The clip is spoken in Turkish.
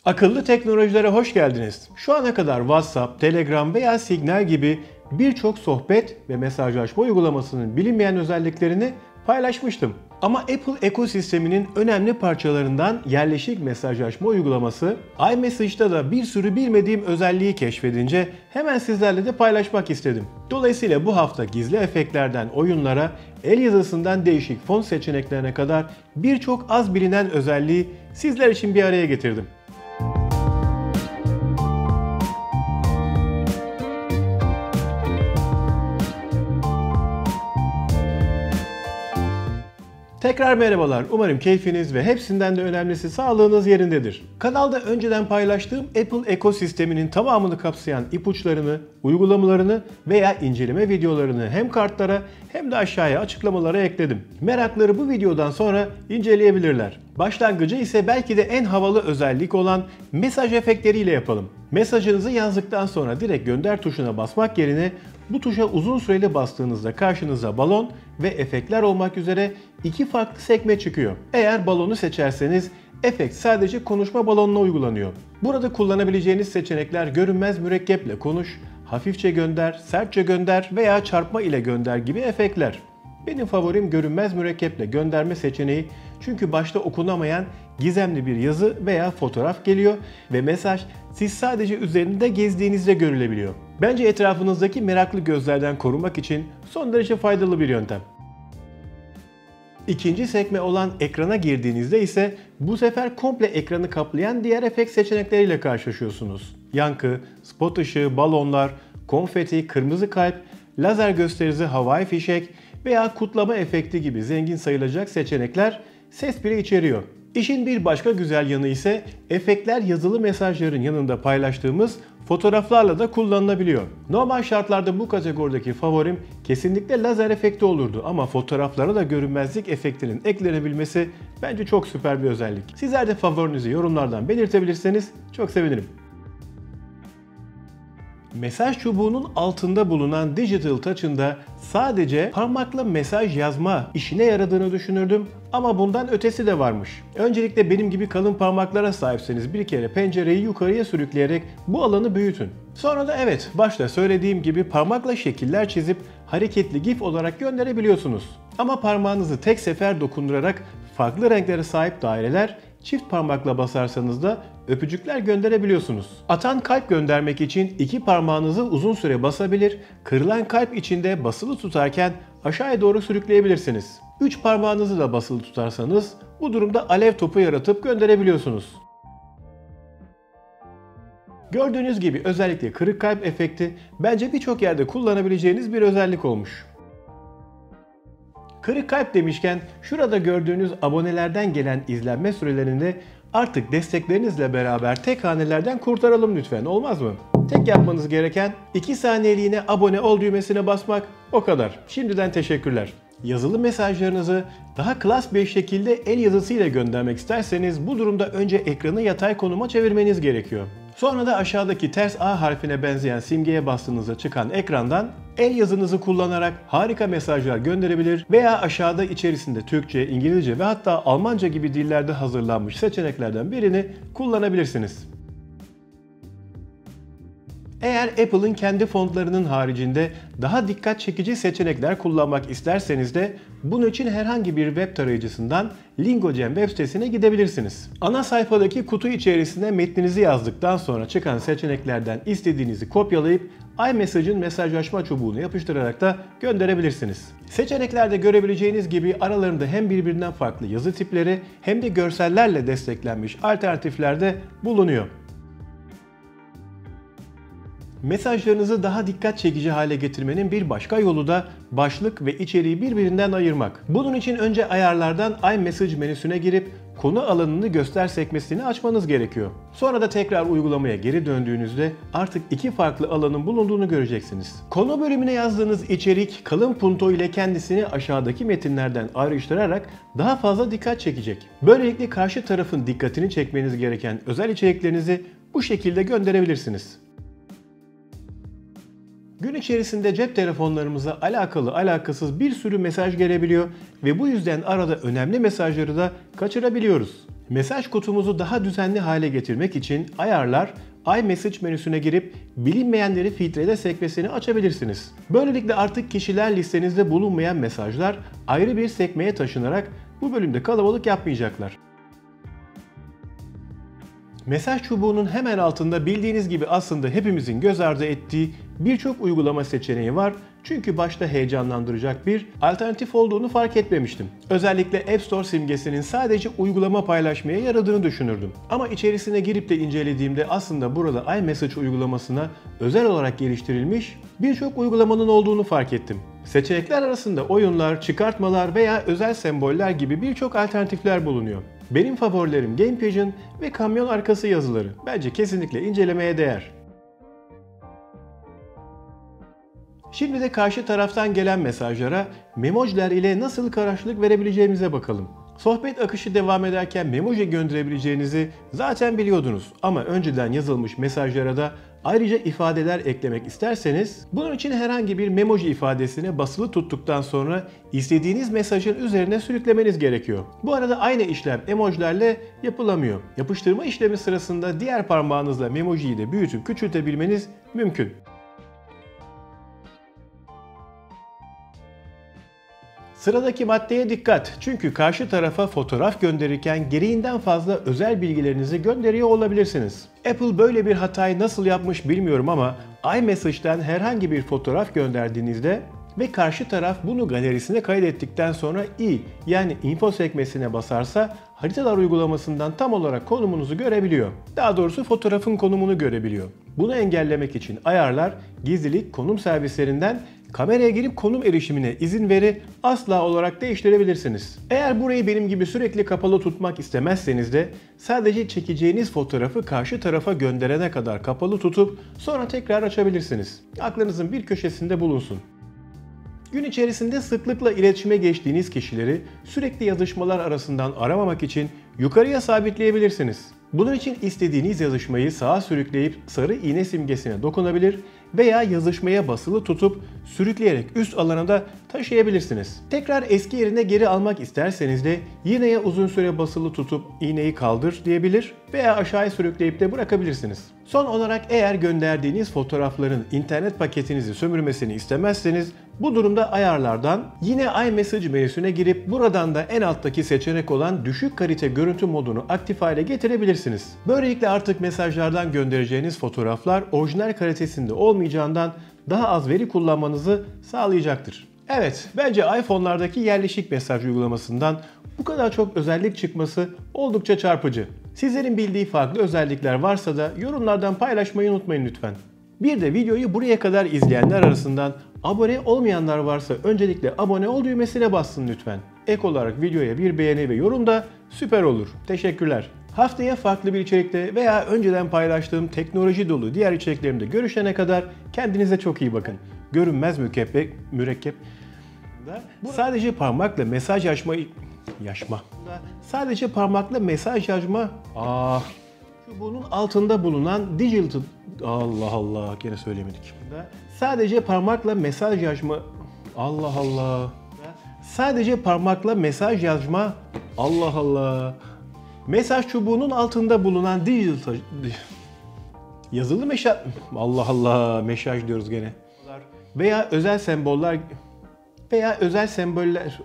Akıllı teknolojilere hoş geldiniz. Şu ana kadar WhatsApp, Telegram veya Signal gibi birçok sohbet ve mesajlaşma uygulamasının bilinmeyen özelliklerini paylaşmıştım. Ama Apple ekosisteminin önemli parçalarından yerleşik mesajlaşma uygulaması iMessage'da da bir sürü bilmediğim özelliği keşfedince hemen sizlerle de paylaşmak istedim. Dolayısıyla bu hafta gizli efektlerden oyunlara, el yazısından değişik fon seçeneklerine kadar birçok az bilinen özelliği sizler için bir araya getirdim. Tekrar merhabalar. Umarım keyfiniz ve hepsinden de önemlisi sağlığınız yerindedir. Kanalda önceden paylaştığım Apple ekosisteminin tamamını kapsayan ipuçlarını, uygulamalarını veya inceleme videolarını hem kartlara hem de aşağıya açıklamalara ekledim. Merakları bu videodan sonra inceleyebilirler. Başlangıcı ise belki de en havalı özellik olan mesaj efektleriyle yapalım. Mesajınızı yazdıktan sonra direkt gönder tuşuna basmak yerine bu tuşa uzun süreli bastığınızda karşınıza balon ve efektler olmak üzere iki farklı sekme çıkıyor. Eğer balonu seçerseniz efekt sadece konuşma balonuna uygulanıyor. Burada kullanabileceğiniz seçenekler görünmez mürekkeple konuş, hafifçe gönder, sertçe gönder veya çarpma ile gönder gibi efektler. Benim favorim görünmez mürekkeple gönderme seçeneği çünkü başta okunamayan gizemli bir yazı veya fotoğraf geliyor ve mesaj siz sadece üzerinde gezdiğinizde görülebiliyor. Bence etrafınızdaki meraklı gözlerden korunmak için son derece faydalı bir yöntem. İkinci sekme olan ekrana girdiğinizde ise bu sefer komple ekranı kaplayan diğer efekt seçenekleriyle karşılaşıyorsunuz. Yankı, spot ışığı, balonlar, konfeti, kırmızı kalp, lazer gösterisi, havai fişek veya kutlama efekti gibi zengin sayılacak seçenekler ses bile içeriyor. İşin bir başka güzel yanı ise efektler yazılı mesajların yanında paylaştığımız fotoğraflarla da kullanılabiliyor. Normal şartlarda bu kategorideki favorim kesinlikle lazer efekti olurdu ama fotoğraflara da görünmezlik efektinin eklenebilmesi bence çok süper bir özellik. Sizler de favorinizi yorumlardan belirtebilirseniz çok sevinirim. Mesaj çubuğunun altında bulunan Digital Touch'ın da sadece parmakla mesaj yazma işine yaradığını düşünürdüm ama bundan ötesi de varmış. Öncelikle benim gibi kalın parmaklara sahipseniz bir kere pencereyi yukarıya sürükleyerek bu alanı büyütün. Sonra da evet, başta söylediğim gibi parmakla şekiller çizip hareketli GIF olarak gönderebiliyorsunuz. Ama parmağınızı tek sefer dokundurarak farklı renklere sahip daireler, çift parmakla basarsanız da öpücükler gönderebiliyorsunuz. Atan kalp göndermek için iki parmağınızı uzun süre basabilir, kırılan kalp içinde basılı tutarken aşağıya doğru sürükleyebilirsiniz. 3 parmağınızı da basılı tutarsanız bu durumda alev topu yaratıp gönderebiliyorsunuz. Gördüğünüz gibi özellikle kırık kalp efekti bence birçok yerde kullanabileceğiniz bir özellik olmuş. Kırık kalp demişken şurada gördüğünüz abonelerden gelen izlenme sürelerini artık desteklerinizle beraber tek hanelerden kurtaralım lütfen, olmaz mı? Tek yapmanız gereken 2 saniyeliğine abone ol düğmesine basmak, o kadar. Şimdiden teşekkürler. Yazılı mesajlarınızı daha klas bir şekilde el yazısıyla göndermek isterseniz bu durumda önce ekranı yatay konuma çevirmeniz gerekiyor. Sonra da aşağıdaki ters A harfine benzeyen simgeye bastığınızda çıkan ekrandan el yazınızı kullanarak harika mesajlar gönderebilir veya aşağıda içerisinde Türkçe, İngilizce ve hatta Almanca gibi dillerde hazırlanmış seçeneklerden birini kullanabilirsiniz. Eğer Apple'ın kendi fontlarının haricinde daha dikkat çekici seçenekler kullanmak isterseniz de bunun için herhangi bir web tarayıcısından Lingogem web sitesine gidebilirsiniz. Ana sayfadaki kutu içerisine metninizi yazdıktan sonra çıkan seçeneklerden istediğinizi kopyalayıp iMessage'in mesajlaşma çubuğuna yapıştırarak da gönderebilirsiniz. Seçeneklerde görebileceğiniz gibi aralarında hem birbirinden farklı yazı tipleri hem de görsellerle desteklenmiş alternatifler de bulunuyor. Mesajlarınızı daha dikkat çekici hale getirmenin bir başka yolu da başlık ve içeriği birbirinden ayırmak. Bunun için önce ayarlardan iMessage menüsüne girip konu alanını göster sekmesini açmanız gerekiyor. Sonra da tekrar uygulamaya geri döndüğünüzde artık iki farklı alanın bulunduğunu göreceksiniz. Konu bölümüne yazdığınız içerik kalın punto ile kendisini aşağıdaki metinlerden ayrıştırarak daha fazla dikkat çekecek. Böylelikle karşı tarafın dikkatini çekmeniz gereken özel içeriklerinizi bu şekilde gönderebilirsiniz. Gün içerisinde cep telefonlarımıza alakalı alakasız bir sürü mesaj gelebiliyor ve bu yüzden arada önemli mesajları da kaçırabiliyoruz. Mesaj kutumuzu daha düzenli hale getirmek için ayarlar, iMessage menüsüne girip bilinmeyenleri filtrele sekmesini açabilirsiniz. Böylelikle artık kişiler listenizde bulunmayan mesajlar ayrı bir sekmeye taşınarak bu bölümde kalabalık yapmayacaklar. Mesaj çubuğunun hemen altında bildiğiniz gibi aslında hepimizin göz ardı ettiği birçok uygulama seçeneği var. Çünkü başta heyecanlandıracak bir alternatif olduğunu fark etmemiştim. Özellikle App Store simgesinin sadece uygulama paylaşmaya yaradığını düşünürdüm. Ama içerisine girip de incelediğimde aslında burada iMessage uygulamasına özel olarak geliştirilmiş birçok uygulamanın olduğunu fark ettim. Seçenekler arasında oyunlar, çıkartmalar veya özel semboller gibi birçok alternatifler bulunuyor. Benim favorilerim Game Pigeon ve kamyon arkası yazıları. Bence kesinlikle incelemeye değer. Şimdi de karşı taraftan gelen mesajlara memojiler ile nasıl karşılık verebileceğimize bakalım. Sohbet akışı devam ederken memoji gönderebileceğinizi zaten biliyordunuz ama önceden yazılmış mesajlara da ayrıca ifadeler eklemek isterseniz bunun için herhangi bir memoji ifadesine basılı tuttuktan sonra istediğiniz mesajın üzerine sürüklemeniz gerekiyor. Bu arada aynı işlem emojilerle yapılamıyor. Yapıştırma işlemi sırasında diğer parmağınızla memojiyi de büyütüp küçültebilmeniz mümkün. Sıradaki maddeye dikkat. Çünkü karşı tarafa fotoğraf gönderirken gereğinden fazla özel bilgilerinizi gönderiyor olabilirsiniz. Apple böyle bir hatayı nasıl yapmış bilmiyorum ama iMessage'den herhangi bir fotoğraf gönderdiğinizde ve karşı taraf bunu galerisine kaydettikten sonra yani info sekmesine basarsa haritalar uygulamasından tam olarak konumunuzu görebiliyor. Daha doğrusu fotoğrafın konumunu görebiliyor. Bunu engellemek için ayarlar, gizlilik, konum servislerinden kameraya girip konum erişimine izin veri asla olarak değiştirebilirsiniz. Eğer burayı benim gibi sürekli kapalı tutmak istemezseniz de sadece çekeceğiniz fotoğrafı karşı tarafa gönderene kadar kapalı tutup sonra tekrar açabilirsiniz. Aklınızın bir köşesinde bulunsun. Gün içerisinde sıklıkla iletişime geçtiğiniz kişileri sürekli yazışmalar arasından aramamak için yukarıya sabitleyebilirsiniz. Bunun için istediğiniz yazışmayı sağa sürükleyip sarı iğne simgesine dokunabilir veya yazışmaya basılı tutup sürükleyerek üst alana da taşıyabilirsiniz. Tekrar eski yerine geri almak isterseniz de iğneye uzun süre basılı tutup iğneyi kaldır diyebilir veya aşağıya sürükleyip de bırakabilirsiniz. Son olarak eğer gönderdiğiniz fotoğrafların internet paketinizi sömürmesini istemezseniz bu durumda ayarlardan yine iMessage menüsüne girip buradan da en alttaki seçenek olan düşük kalite görüntü modunu aktif hale getirebilirsiniz. Böylelikle artık mesajlardan göndereceğiniz fotoğraflar orijinal kalitesinde olmayacağından daha az veri kullanmanızı sağlayacaktır. Evet, bence iPhone'lardaki yerleşik mesaj uygulamasından bu kadar çok özellik çıkması oldukça çarpıcı. Sizlerin bildiği farklı özellikler varsa da yorumlardan paylaşmayı unutmayın lütfen. Bir de videoyu buraya kadar izleyenler arasından abone olmayanlar varsa öncelikle abone ol düğmesine bassın lütfen. Ek olarak videoya bir beğeni ve yorum da süper olur. Teşekkürler. Haftaya farklı bir içerikte veya önceden paylaştığım teknoloji dolu diğer içeriklerimde görüşene kadar kendinize çok iyi bakın. Görünmez mürekkep sadece parmakla mesaj sadece parmakla mesaj yazma çubuğunun altında bulunan digital Allah Allah gene söylemedik. Sadece parmakla mesaj yazma sadece parmakla mesaj yazma mesaj çubuğunun altında bulunan digital yazılı mesaj diyoruz gene veya özel semboller